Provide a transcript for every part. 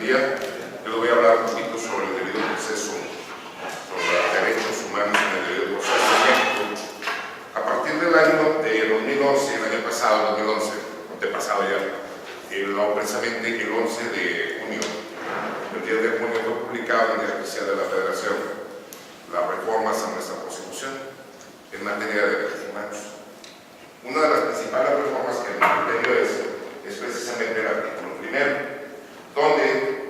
día. Yo les voy a hablar un poquito sobre el debido proceso, sobre los derechos humanos en el debido proceso en México. A partir del año de 2011, el año pasado, 2011, antepasado ya, precisamente el 11 de junio, el 10 de junio fue publicado en el Diario Oficial de la Federación las reformas a nuestra Constitución en materia de derechos humanos. Una de las principales reformas que en mi criterio es precisamente el artículo primero, donde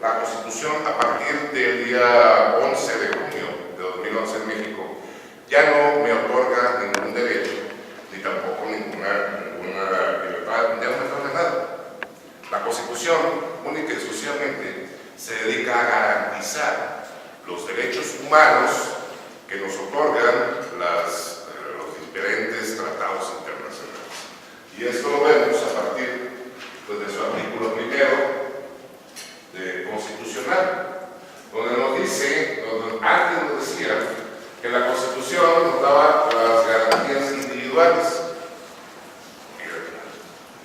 la Constitución, a partir del día 11 de junio de 2011 en México, ya no me otorga ningún derecho, ni tampoco ninguna libertad, ya no me otorga nada. La Constitución, única y exclusivamente, se dedica a garantizar los derechos humanos que nos otorgan los diferentes tratados internacionales. Y esto lo vemos a partir de su artículo primero constitucional, donde nos dice, antes nos decía que la Constitución nos daba las garantías individuales.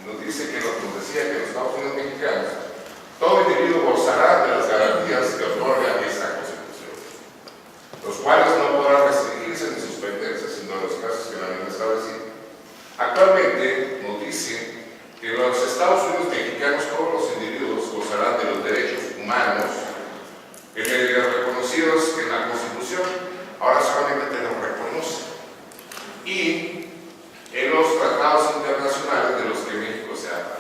Nos dice que nos decía que en los Estados Unidos mexicanos todo individuo gozará de las garantías que otorga esta Constitución, los cuales no podrán restringirse ni suspenderse, sino en los casos que la misma establecido. Actualmente nos dice que en los Estados Unidos mexicanos todos los individuos gozarán de los derechos humanos reconocidos en la Constitución. Ahora solamente los reconoce. Y en los tratados internacionales de los que México se habla,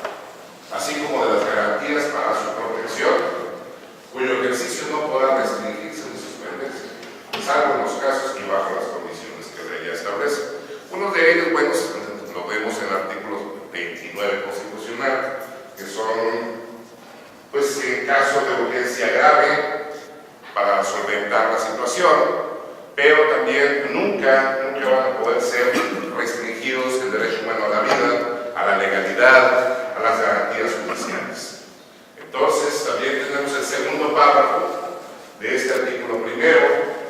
así como de las garantías para su protección, cuyo ejercicio no podrá restringirse ni suspenderse, salvo en los casos y bajo las condiciones que la ley establece. Uno de ellos, bueno, lo vemos en el artículo 29 constitucional, que son, pues, en caso de urgencia grave, para solventar la situación, pero también nunca van a poder ser restringidos el derecho humano a la vida, a la legalidad, a las garantías judiciales. Entonces, también tenemos el segundo párrafo de este artículo primero,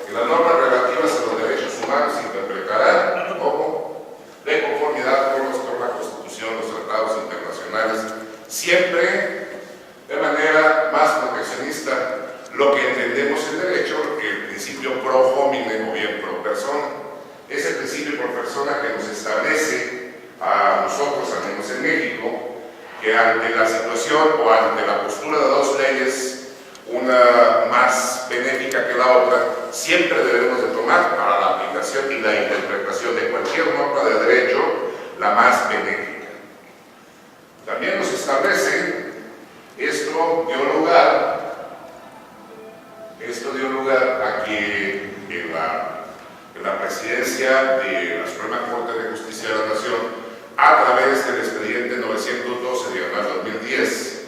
que las normas relativas a los derechos humanos se interpretarán como de conformidad con la Constitución, los tratados internacionales, siempre de manera más proteccionista, lo que entendemos el derecho, el principio pro homine o bien pro persona. Es el principio pro persona que nos establece a nosotros, al menos en México, que ante la situación o ante la postura de dos leyes, una más benéfica que la otra, siempre debemos de tomar para la aplicación y la interpretación de cualquier norma de derecho la más benéfica. También nos establece, esto dio lugar a que en la presidencia de la Suprema Corte de Justicia de la Nación, a través del expediente 912/2010,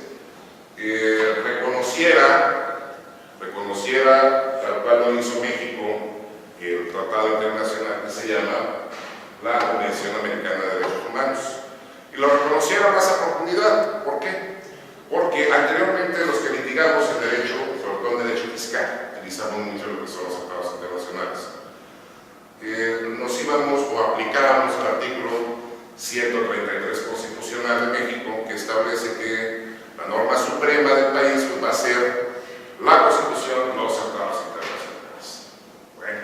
reconociera, tal cual lo hizo México, el tratado internacional que se llama la Convención Americana de Derechos Humanos, y lo reconociera más a profundidad. ¿Por qué? Porque anteriormente los que litigamos el derecho, sobre todo el derecho fiscal, utilizamos mucho lo que son los tratados internacionales, nos íbamos o aplicábamos el artículo 133 constitucional de México, que establece que la norma suprema del país pues, va a ser la Constitución, los tratados internacionales. Bueno,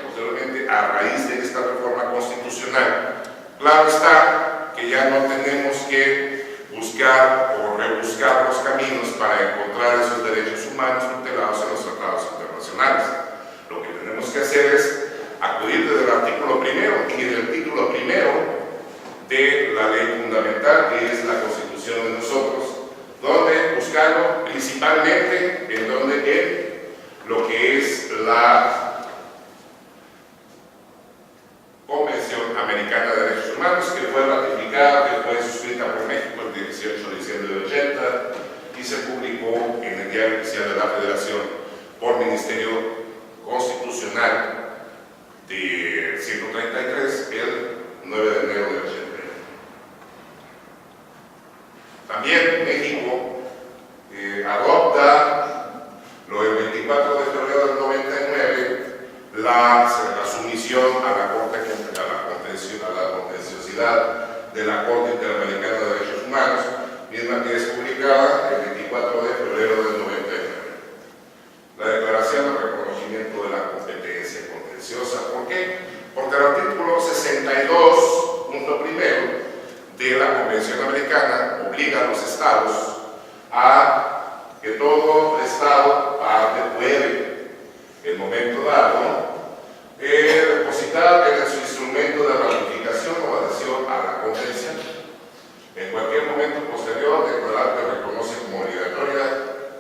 posteriormente, a raíz de esta reforma constitucional, claro está que ya no tenemos que buscar o rebuscar los caminos para encontrar esos derechos humanos tutelados en los tratados internacionales. Lo que tenemos que hacer es acudir desde el artículo primero y en el título primero de la ley fundamental, que es la Constitución de nosotros, donde buscarlo principalmente en lo que es la Convención Americana de Derechos Humanos, que fue ratificada, que fue suscrita por México el 18 de diciembre del 80 y se publicó en el Diario Oficial de la Federación por Ministerio Constitucional de 133 el 9 de enero del 80. También México adopta el 24 de febrero del 99 la sumisión a la contenciosidad de la Corte Interamericana de Derechos Humanos, misma que es publicada el 24 24 de febrero del 99. La declaración de reconocimiento de la competencia contenciosa. ¿Por qué? Porque el artículo 62, punto primero, de la Convención Americana obliga a los estados a que todo estado parte puede, en momento dado, depositar en su instrumento de ratificación o adhesión a la convención. En cualquier momento posterior, declarar que reconoce como obligatoria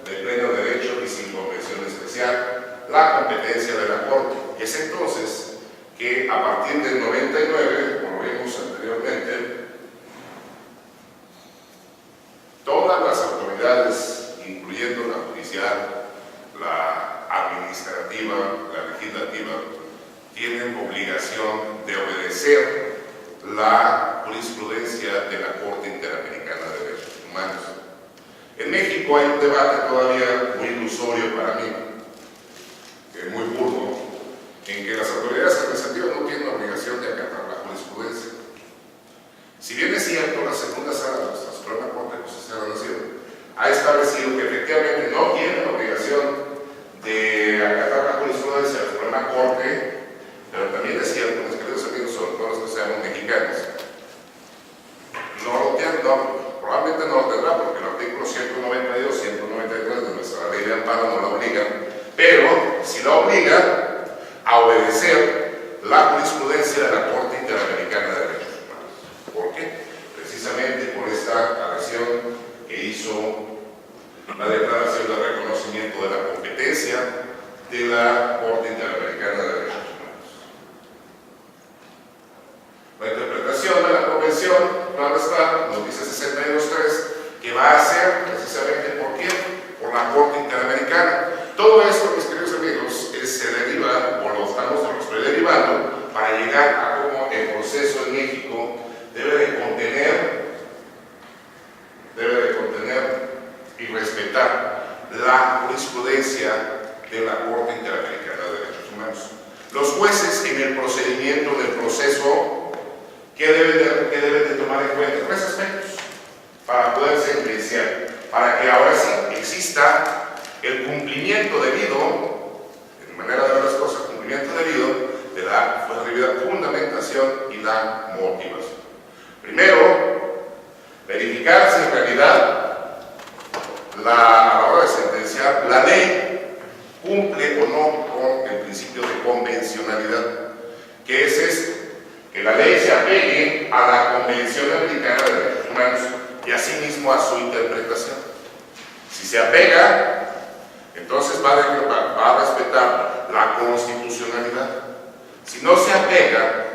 de pleno derecho y sin convención especial la competencia de la Corte. Es entonces que a partir del 99, como vimos anteriormente, todas las autoridades, incluyendo la judicial, la administrativa, la legislativa, tienen obligación de obedecer la jurisprudencia de la Corte Interamericana de Derechos Humanos. En México hay un debate todavía muy ilusorio para mí, muy burdo, en que las autoridades administrativas no tienen la obligación de acatar la jurisprudencia. Si bien es cierto, la segunda sala de nuestra Suprema Corte de Justicia de la Nación ha establecido que efectivamente no tienen la obligación de acatar la jurisprudencia de la Suprema Corte, pero también es cierto, mis queridos amigos, sobre todo los que seamos mexicanos, no lo tienen, probablemente no lo tendrá, porque el artículo 192, 193 de nuestra ley de amparo no la obliga, pero si la obliga a obedecer la jurisprudencia de la Corte Interamericana de Derechos Humanos. ¿Por qué? Precisamente por esta adhesión que hizo la declaración de reconocimiento de la competencia de la Corte Interamericana de Derechos Humanos. La interpretación de la convención, claro está, nos dice 62.3, que va a ser precisamente ¿por qué? Por la Corte Interamericana. Todo esto, mis queridos amigos, se deriva, o lo estoy derivando, para llegar a cómo el proceso en México debe de contener y respetar la jurisprudencia de la Corte Interamericana de Derechos Humanos. Los jueces en el procedimiento, en el proceso, ¿qué deben de tomar en cuenta? Tres aspectos para poder sentenciar, para que ahora sí exista el cumplimiento debido, en manera de ver las cosas, cumplimiento debido de la fundamentación y la motivación. Primero, verificar si en realidad a la hora de sentenciar la ley cumple o no con el principio de convencionalidad. ¿Qué es esto? Que la ley se apegue a la Convención Americana de Derechos Humanos y asimismo a su interpretación. Si se apega, entonces va a respetar la constitucionalidad. Si no se apega,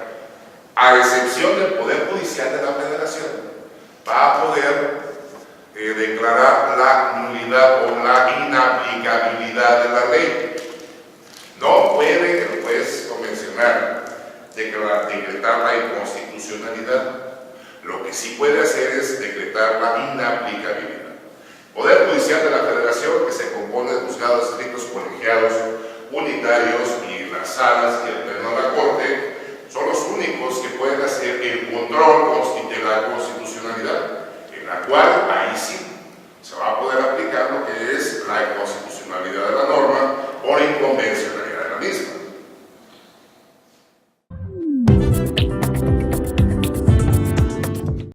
a excepción del Poder Judicial de la Federación, va a poder declarar la nulidad o la inaplicabilidad de la ley. No puede el juez convencional decretar la inconstitucionalidad. Lo que sí puede hacer es decretar la inaplicabilidad. Poder Judicial de la Federación, que se compone de juzgados, distritos, colegiados, unitarios y las salas y el pleno de la Corte, son los únicos que pueden hacer el control de la constitucionalidad, en la cual ahí sí se va a poder aplicar lo que es la inconstitucionalidad de la norma por inconveniencia